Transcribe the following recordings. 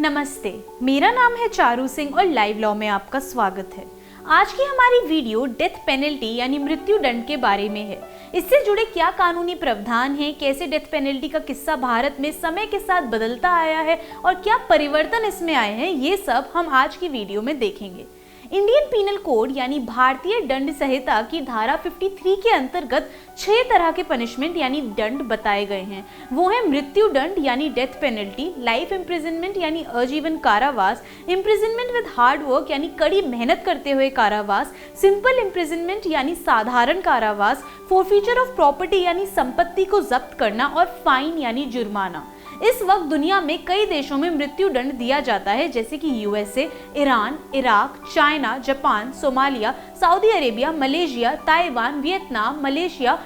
नमस्ते, मेरा नाम है चारू सिंह और लाइव लॉ में आपका स्वागत है। आज की हमारी वीडियो डेथ पेनल्टी यानी मृत्यु दंड के बारे में है। इससे जुड़े क्या कानूनी प्रावधान हैं, कैसे डेथ पेनल्टी का किस्सा भारत में समय के साथ बदलता आया है और क्या परिवर्तन इसमें आए हैं, ये सब हम आज की वीडियो में देखेंगे। इंडियन पीनल कोड यानी भारतीय दंड संहिता की धारा 53 के अंतर्गत 6 तरह के पनिशमेंट यानी दंड बताए गए हैं। वो है मृत्यु दंड यानी डेथ पेनल्टी, लाइफ इम्प्रिजनमेंट यानी आजीवन कारावास, इम्प्रिजनमेंट विद हार्ड वर्क यानी कड़ी मेहनत करते हुए कारावास, सिंपल इम्प्रिजनमेंट यानी साधारण कारावास, फोरफीचर ऑफ प्रॉपर्टी यानी संपत्ति को जब्त करना और फाइन यानी जुर्माना। इस वक्त दुनिया में कई देशों में मृत्यु दंड दिया जाता है, जैसे कि USA, Iran, Iraq, China, Japan, Somalia, Saudi Arabia, Malaysia, Taiwan, Vietnam, Malaysia,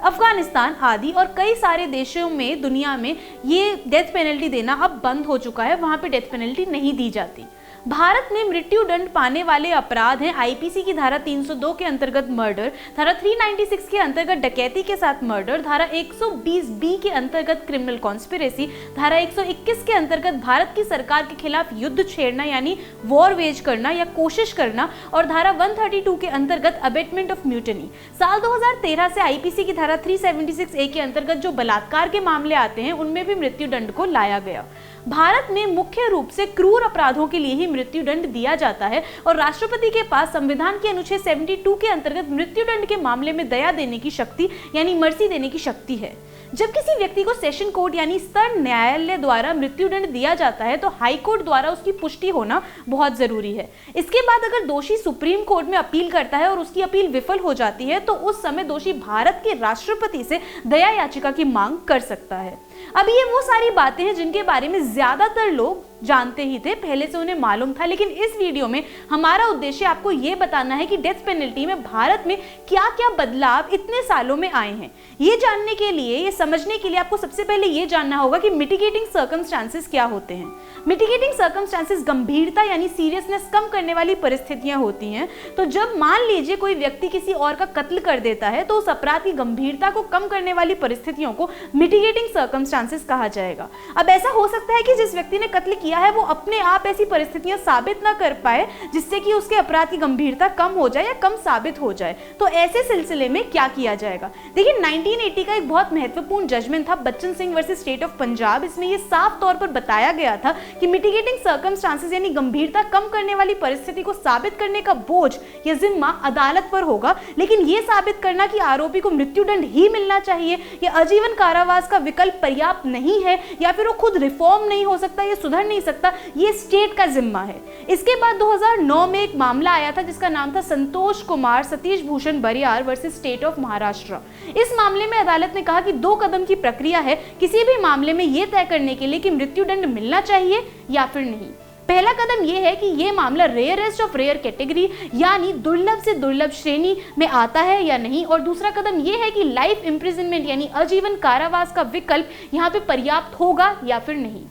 Afghanistan आदि। और कई सारे देशों में दुनिया में ये डेथ पेनल्टी देना अब बंद हो चुका है, वहां पे डेथ पेनल्टी नहीं दी जाती। भारत में मृत्यु दंड पाने वाले अपराध हैं आईपीसी की धारा 302 के अंतर्गत मर्डर, धारा 396 के अंतर्गत डकैती के साथ मर्डर, धारा 120 के अंतर्गत क्रिमिनल कॉन्स्पिरेसी, धारा 121 के अंतर्गत भारत की सरकार के खिलाफ युद्ध छेड़ना यानी वॉर वेज करना या कोशिश करना, और धारा 132 के अंतर्गत अबेटमेंट ऑफ म्यूटिनी। साल 2013 से आईपीसी की धारा 376A के अंतर्गत जो बलात्कार के मामले आते हैं उनमें भी मृत्यु दंड को लाया गया। भारत में मुख्य रूप से क्रूर अपराधों के लिए ही मृत्यु दंड दिया जाता है और राष्ट्रपति के पास संविधान के अनुच्छेद 72 के अंतर्गत मृत्यु दंड के मामले में दया देने की शक्ति यानी मर्सी देने की शक्ति है। जब किसी व्यक्ति को सेशन कोर्ट यानी स्तर न्यायालय द्वारा मृत्यु दंड दिया जाता है तो हाई कोर्ट द्वारा उसकी पुष्टि होना बहुत जरूरी है। इसके बाद अगर दोषी सुप्रीम कोर्ट में अपील करता है और उसकी अपील विफल हो जाती है तो उस समय दोषी भारत के राष्ट्रपति से दया याचिका की मांग कर सकता है। अब ये वो सारी बातें हैं जिनके बारे में ज्यादातर लोग जानते ही थे, पहले से उन्हें मालूम था, लेकिन इस वीडियो में हमारा उद्देश्य आपको ये बताना है कि डेथ पेनल्टी में भारत में क्या क्या बदलाव इतने सालों में आए हैं। ये जानने के लिए, ये समझने के लिए आपको सबसे पहले ये जानना होगा कि मिटिगेटिंग सर्कमस्टांसेस क्या होते हैं। मिटिगेटिंग सर्कमस्टांसेस गंभीरता यानी सीरियसनेस कम करने वाली परिस्थितियां होती हैं। तो जब मान लीजिए कोई व्यक्ति किसी और का कत्ल कर देता है तो उस अपराध की गंभीरता को कम करने वाली परिस्थितियों को मिटिगेटिंग सर्कमस्टांसेस कहा जाएगा। अब ऐसा हो सकता है कि जिस व्यक्ति ने कत्ल किया है वो अपने आप ऐसी परिस्थितियां साबित ना कर पाए जिससे कि उसके अपराध की गंभीरता कम हो जाए या कम साबित हो जाए। तो ऐसे सिलसिले में क्या किया जाएगा? देखिए, 1980 का एक बहुत महत्वपूर्ण जजमेंट था Bachchan Singh versus state of Punjab. इसमें यह साफ तौर पर बताया गया था कि मिटिगेटिंग सर्कमस्टांसेस यानी गंभीरता कम करने वाली परिस्थिति को साबित करने का बोझ या जिम्मा अदालत पर होगा, लेकिन यह साबित करना कि आरोपी को मृत्युदंड ही मिलना चाहिए या आजीवन कारावास का विकल्प पर्याप्त नहीं है या फिर वो खुद रिफॉर्म नहीं हो सकता या सुधर नहीं सकता, ये स्टेट का जिम्मा है। इसके बाद 2009 में एक मामला आया था जिसका नाम था संतोष कुमार सतीश भूषण बरियार वर्सेस स्टेट ऑफ महाराष्ट्र। इस मामले में अदालत ने कहा कि 2 कदम की प्रक्रिया है किसी भी मामले में यह तय करने के लिए कि मृत्युदंड मिलना चाहिए या फिर नहीं। पहला कदम यह है कि यह मामला रेयरेस्ट ऑफ रेयर कैटेगरी यानी दुर्लभ से दुर्लभ श्रेणी में आता है या नहीं, और दूसरा कदम यह है कि लाइफ इम्प्रिजनमेंट यानी आजीवन कारावास का विकल्प यहाँ पे पर्याप्त होगा या फिर नहीं।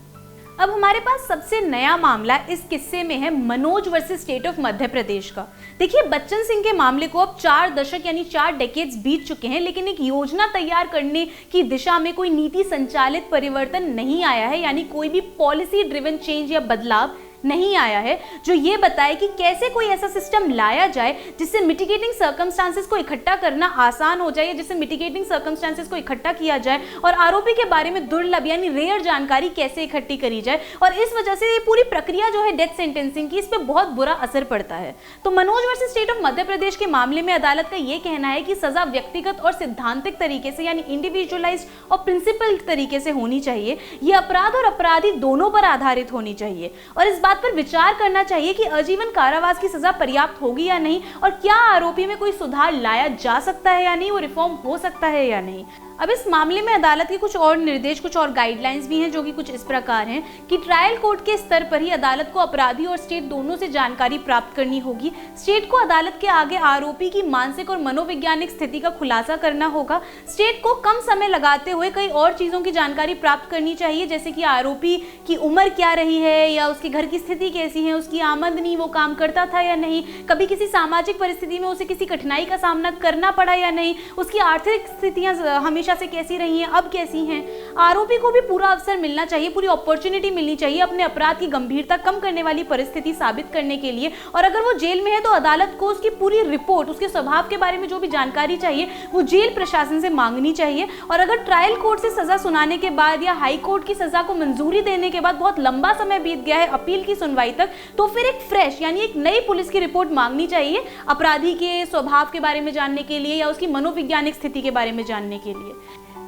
अब हमारे पास सबसे नया मामला इस किस्से में है Manoj versus state of Madhya Pradesh का। देखिए, बच्चन सिंह के मामले को अब 4 दशक यानी 4 डेकेड्स बीत चुके हैं, लेकिन एक योजना तैयार करने की दिशा में कोई नीति संचालित परिवर्तन नहीं आया है, यानी कोई भी पॉलिसी ड्रिवन चेंज या बदलाव नहीं आया है जो ये बताए कि कैसे कोई ऐसा सिस्टम लाया जाए जिससे मिटिगेटिंग सर्कमस्टांसेस को इकट्ठा करना आसान हो जाए, जिससे मिटिगेटिंग सर्कमस्टांसेस को इकट्ठा किया जाए और आरोपी के बारे में दुर्लभ यानी रेयर जानकारी कैसे इकट्ठी करी जाए। और इस वजह से ये पूरी प्रक्रिया जो है डेथ सेंटेंसिंग की, इस पर बहुत बुरा असर पड़ता है। तो Manoj versus state of Madhya Pradesh के मामले में अदालत का ये कहना है कि सजा व्यक्तिगत और सिद्धांतिक तरीके से यानी इंडिविजुअलाइज्ड और प्रिंसिपल तरीके से होनी चाहिए। ये अपराध और अपराधी दोनों पर आधारित होनी चाहिए और इस पर विचार करना चाहिए कि आजीवन कारावास की सजा पर्याप्त होगी या नहीं, और क्या आरोपी में कोई सुधार लाया जा सकता है या नहीं, वो रिफॉर्म हो सकता है या नहीं। अब इस मामले में अदालत के कुछ और निर्देश, कुछ और गाइडलाइंस भी हैं जो कि कुछ इस प्रकार हैं कि ट्रायल कोर्ट के स्तर पर ही अदालत को अपराधी और स्टेट दोनों से जानकारी प्राप्त करनी होगी। स्टेट को अदालत के आगे आरोपी की मानसिक और मनोवैज्ञानिक स्थिति का खुलासा करना होगा। स्टेट को कम समय लगाते हुए कई और चीजों की जानकारी प्राप्त करनी चाहिए, जैसे कि आरोपी की उम्र क्या रही है या उसके घर की स्थिति कैसी है, उसकी आमदनी, वो काम करता था या नहीं, कभी किसी सामाजिक परिस्थिति में उसे किसी कठिनाई का सामना करना पड़ा या नहीं, उसकी आर्थिक स्थितियां हमेशा हमेशा से कैसी रही हैं, अब कैसी हैं। आरोपी को भी पूरा अवसर मिलना चाहिए, पूरी अपॉर्चुनिटी मिलनी चाहिए अपने अपराध की गंभीरता कम करने वाली परिस्थिति साबित करने के लिए। और अगर वो जेल में है तो अदालत को उसकी पूरी रिपोर्ट, उसके स्वभाव के बारे में जो भी जानकारी चाहिए वो जेल प्रशासन से मांगनी चाहिए। और अगर ट्रायल कोर्ट से सजा सुनाने के बाद या हाई कोर्ट की सजा को मंजूरी देने के बाद बहुत लंबा समय बीत गया है अपील की सुनवाई तक, तो फिर एक फ्रेश यानी एक नई पुलिस की रिपोर्ट मांगनी चाहिए अपराधी के स्वभाव के बारे में जानने के लिए या उसकी मनोवैज्ञानिक स्थिति के बारे में जानने के लिए।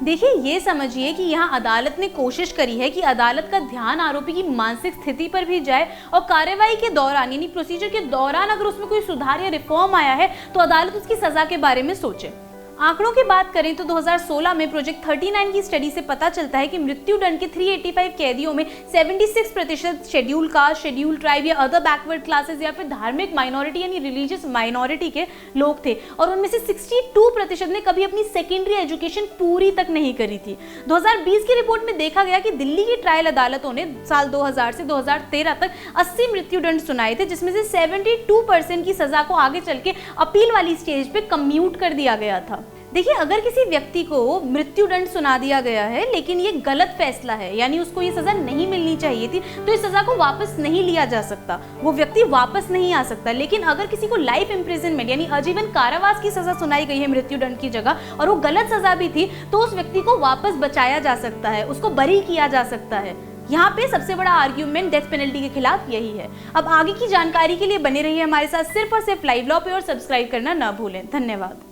देखिए, ये समझिए कि यहाँ अदालत ने कोशिश करी है कि अदालत का ध्यान आरोपी की मानसिक स्थिति पर भी जाए और कार्यवाही के दौरान यानी प्रोसीजर के दौरान अगर उसमें कोई सुधार या रिफॉर्म आया है तो अदालत उसकी सजा के बारे में सोचे। आंकड़ों की बात करें तो 2016 में प्रोजेक्ट 39 की स्टडी से पता चलता है कि मृत्युदंड के 385 कैदियों में 76% शेड्यूल कास्ट, शेड्यूल ट्राइब या अदर बैकवर्ड क्लासेस या फिर धार्मिक माइनॉरिटी यानी रिलीजियस माइनॉरिटी के लोग थे और उनमें से 62% ने कभी अपनी सेकेंडरी एजुकेशन पूरी तक नहीं करी थी। 2020 की रिपोर्ट में देखा गया कि दिल्ली की ट्रायल अदालतों ने साल 2000 से 2013 तक 80 मृत्युदंड सुनाए थे, जिसमें से 72% की सजा को आगे चल के अपील वाली स्टेज पे कम्यूट कर दिया गया था। देखिए, अगर किसी व्यक्ति को मृत्युदंड सुना दिया गया है लेकिन ये गलत फैसला है यानी उसको ये सजा नहीं मिलनी चाहिए थी, तो इस सजा को वापस नहीं लिया जा सकता, वो व्यक्ति वापस नहीं आ सकता। लेकिन अगर किसी को लाइफ इम्प्रिजनमेंट यानी आजीवन कारावास की सजा सुनाई गई है मृत्युदंड की जगह और वो गलत सजा भी थी, तो उस व्यक्ति को वापस बचाया जा सकता है, उसको बरी किया जा सकता है। यहाँ पे सबसे बड़ा आर्ग्यूमेंट डेथ पेनल्टी के खिलाफ यही है। अब आगे की जानकारी के लिए बने रहिए हमारे साथ सिर्फ और सिर्फ लाइव लॉ पे और सब्सक्राइब करना ना भूलें। धन्यवाद।